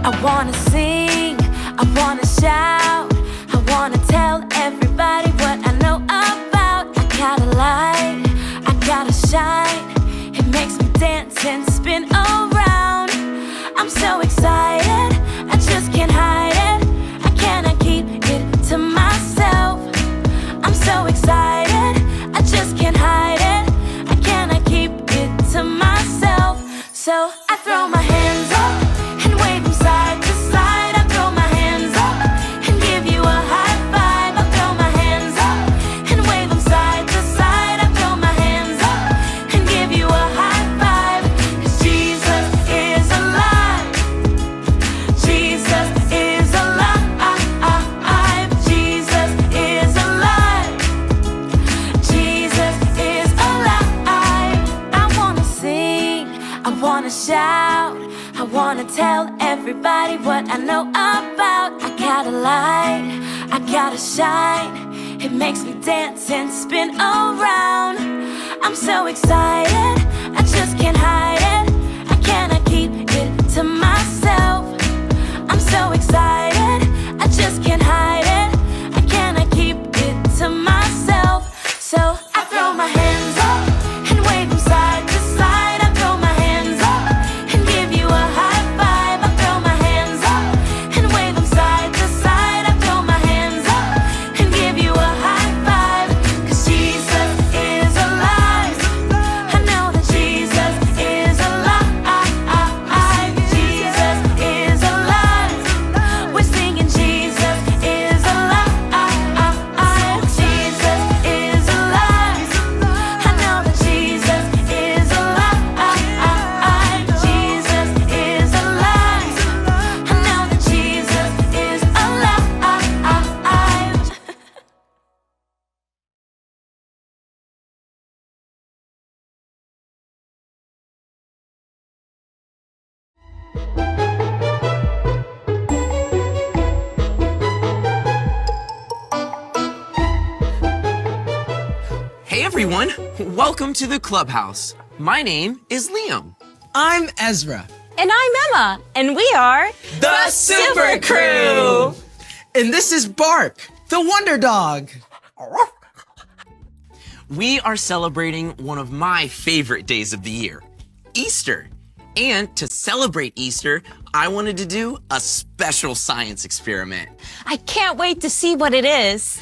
I wanna sing, I wanna shout, I wanna tell everybody what I know about. I gotta light, I gotta shine, it makes me dance and spin around. I'm so excited, I just can't hide it, I cannot keep it to myself. I'm so excited, I just can't hide it, I cannot keep it to myself. So I throw my hands up and wave them side to side. I throw my hands up and give you a high five. I throw my hands up and wave them side to side. I throw my hands up and give you a high five. 'Cause Jesus is alive. Jesus is alive. Jesus is alive. Jesus is alive. I wanna sing, I wanna shout, I wanna tell everybody what I know about. I gotta light, I gotta shine, it makes me dance and spin around. I'm so excited, I just can't hide it, I cannot keep it to myself. I'm so excited, I just can't hide it, I cannot keep it to myself. So I throw my hands up and wave them side to side. I throw my hands up and give you a high five. I throw my hands up and wave them side to side. I throw my hands up and give you a high five. 'Cause Jesus is alive. I know that Jesus is alive. Jesus is alive. We're singing Jesus is alive. Jesus is alive. I know that Jesus is alive. Jesus is alive. I know that Jesus is alive. Hey everyone, welcome to the clubhouse. My name is Liam. I'm Ezra. And I'm Emma, and we are The Super Crew! And this is Bark, the Wonder Dog. We are celebrating one of my favorite days of the year, Easter. And to celebrate Easter, I wanted to do a special science experiment. I can't wait to see what it is.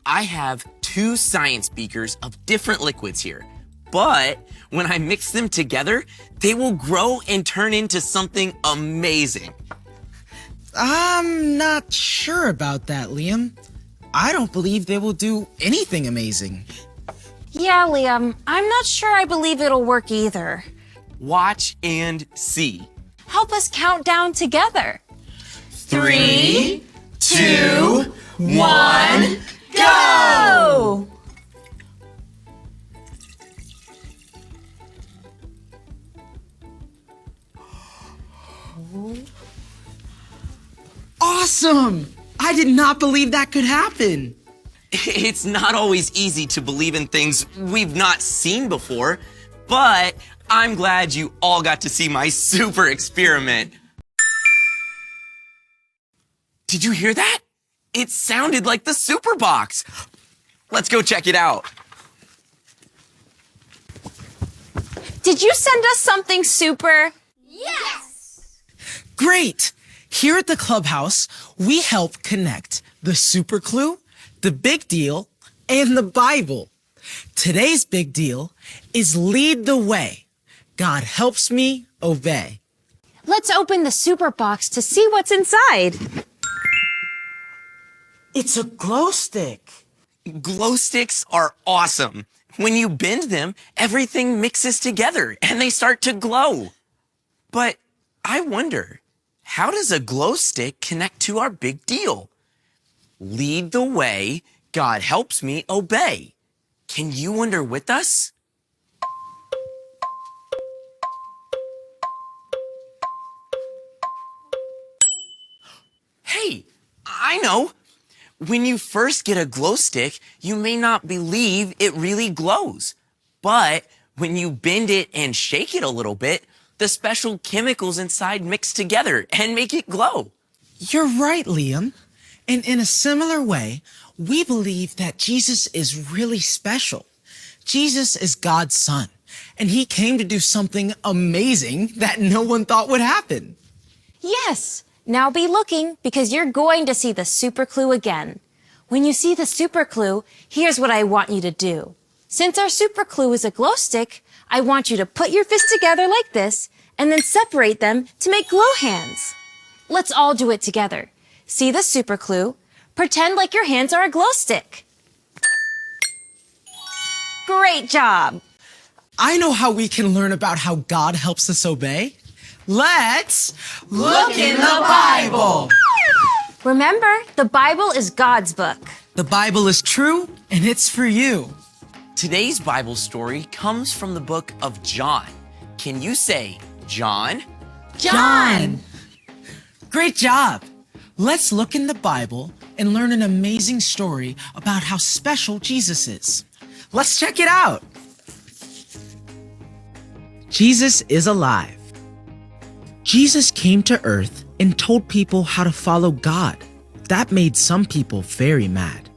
I have 2 science beakers of different liquids here, but when I mix them together, they will grow and turn into something amazing. I'm not sure about that, Liam. I don't believe they will do anything amazing. Yeah, Liam, I'm not sure I believe it'll work either. Watch and see. Help us count down together. 3, 2, 1, Go! Awesome! I did not believe that could happen. It's not always easy to believe in things we've not seen before, but I'm glad you all got to see my super experiment. Did you hear that? It sounded like the super box. Let's go check it out. Did you send us something super? Great! Here at the clubhouse, we help connect the super clue, the big deal, and the Bible. Today's big deal is lead the way. God helps me obey. Let's open the super box to see what's inside. It's a glow stick. Glow sticks are awesome. When you bend them, everything mixes together and they start to glow. But I wonder, how does a glow stick connect to our big deal? Lead the way, God helps me obey. Can you wonder with us? Hey, I know. When you first get a glow stick, you may not believe it really glows. But when you bend it and shake it a little bit, the special chemicals inside mix together and make it glow. You're right, Liam. And in a similar way, we believe that Jesus is really special. Jesus is God's son, and he came to do something amazing that no one thought would happen. Yes. Now be looking because you're going to see the super clue again. When you see the super clue, here's what I want you to do. Since our super clue is a glow stick, I want you to put your fists together like this and then separate them to make glow hands. Let's all do it together. See the super clue. Pretend like your hands are a glow stick. Great job. I know how we can learn about how God helps us obey. Let's look in the Bible. Remember, the Bible is God's book. The Bible is true, and it's for you. Today's Bible story comes from the book of John. Can you say John? John! Great job. Let's look in the Bible and learn an amazing story about how special Jesus is. Let's check it out. Jesus is alive. Jesus came to earth and told people how to follow God. That made some people very mad.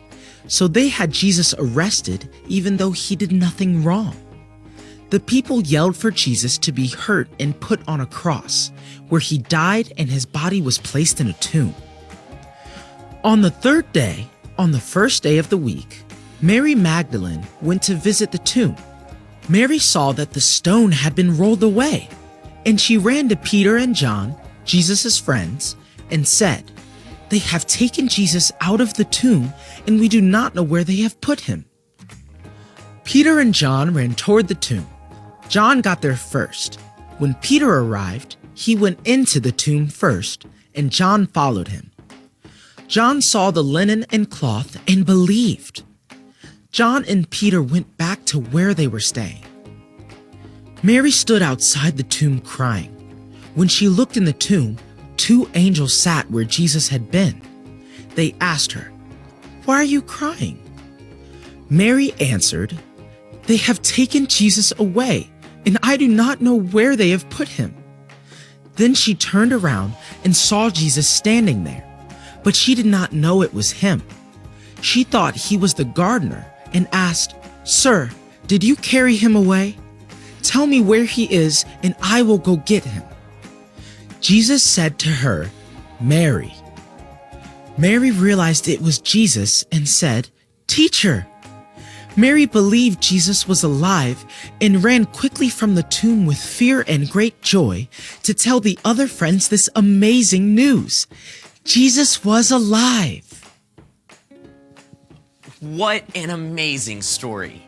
So they had Jesus arrested even though he did nothing wrong. The people yelled for Jesus to be hurt and put on a cross, where he died and his body was placed in a tomb. On the third day, on the first day of the week, Mary Magdalene went to visit the tomb. Mary saw that the stone had been rolled away, and she ran to Peter and John, Jesus' friends, and said, "They have taken Jesus out of the tomb, and we do not know where they have put him." Peter and John ran toward the tomb. John got there first. When Peter arrived, he went into the tomb first, and John followed him. John saw the linen and cloth and believed. John and Peter went back to where they were staying. Mary stood outside the tomb crying. When she looked in the tomb, 2 angels sat where Jesus had been. They asked her, "Why are you crying?" Mary answered, "They have taken Jesus away, and I do not know where they have put him." Then she turned around and saw Jesus standing there, but she did not know it was him. She thought he was the gardener and asked, "Sir, did you carry him away? Tell me where he is, and I will go get him." Jesus said to her, "Mary." Mary realized it was Jesus and said, "Teacher." Mary believed Jesus was alive and ran quickly from the tomb with fear and great joy to tell the other friends this amazing news. Jesus was alive. What an amazing story.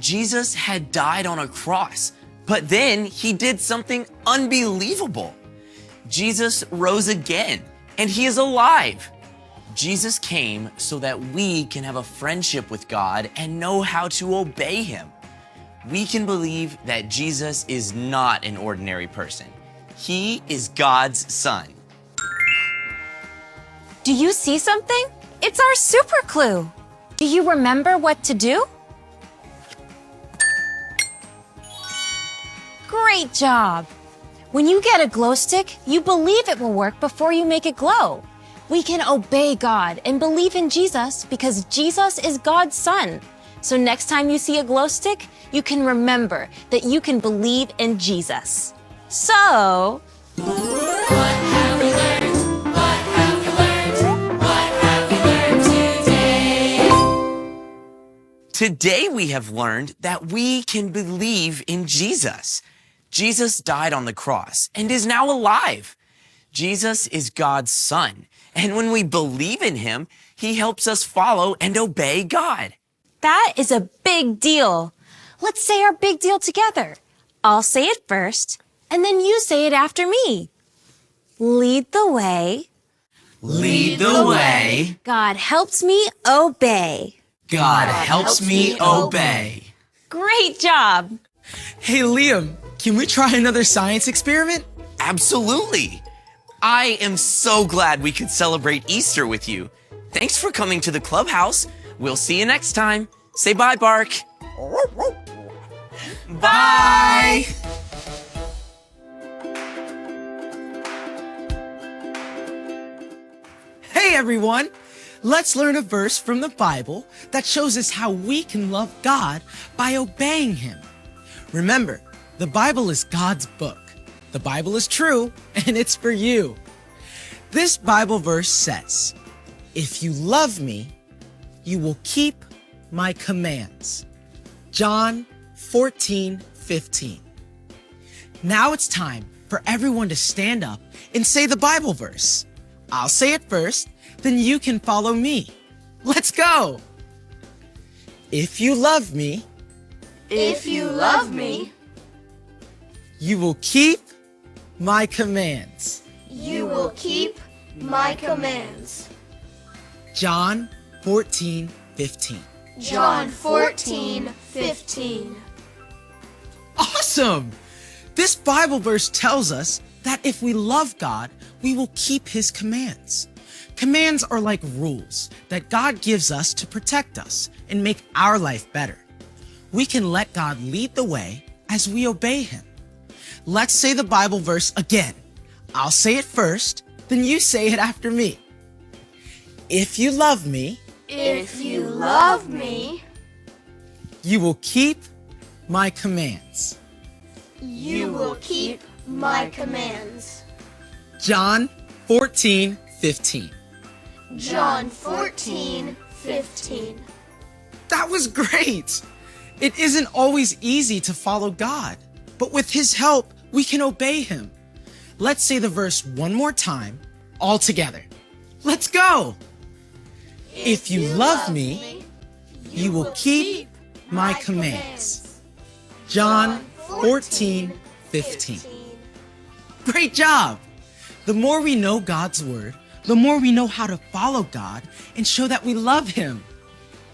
Jesus had died on a cross, but then he did something unbelievable. Jesus rose again, and he is alive. Jesus came so that we can have a friendship with God and know how to obey him. We can believe that Jesus is not an ordinary person. He is God's son. Do you see something? It's our super clue. Do you remember what to do? Great job. When you get a glow stick, you believe it will work before you make it glow. We can obey God and believe in Jesus because Jesus is God's son. So next time you see a glow stick, you can remember that you can believe in Jesus. So, What have we learned? What have we learned? What have we learned today? Today we have learned that we can believe in Jesus. Jesus died on the cross and is now alive. Jesus is God's son. And when we believe in him, he helps us follow and obey God. that is a big deal. Let's say our big deal together. I'll say it first, and then you say it after me. Lead the way. Lead the way. God helps me obey. God helps me obey. Great job. Hey, Liam, can we try another science experiment? Absolutely. I am so glad we could celebrate Easter with you. Thanks for coming to the clubhouse. We'll see you next time. Say bye, Bark. Bye. Hey everyone! Let's learn a verse from the Bible that shows us how we can love God by obeying Him. Remember, the Bible is God's book. The Bible is true, and it's for you. This Bible verse says, "If you love me, you will keep my commands." John 14:15. Now it's time for everyone to stand up and say the Bible verse. I'll say it first, then you can follow me. Let's go! If you love me, If you love me, you will keep my commands. you will keep my commands. John 14:15. John 14:15. Awesome! This Bible verse tells us that if we love God, we will keep His commands. Commands are like rules that God gives us to protect us and make our life better. We can let God lead the way as we obey Him. Let's say the Bible verse again. I'll say it first, then you say it after me. If you love me, If you love me, you will keep my commands. you will keep my commands. John 14:15. John 14:15. That was great! It isn't always easy to follow God, but with His help, we can obey Him. Let's say the verse one more time, all together. Let's go! If you love me, you will keep my commands. John 14:15. Great job! The more we know God's word, the more we know how to follow God and show that we love Him.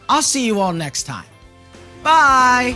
I'll see you all next time. Bye!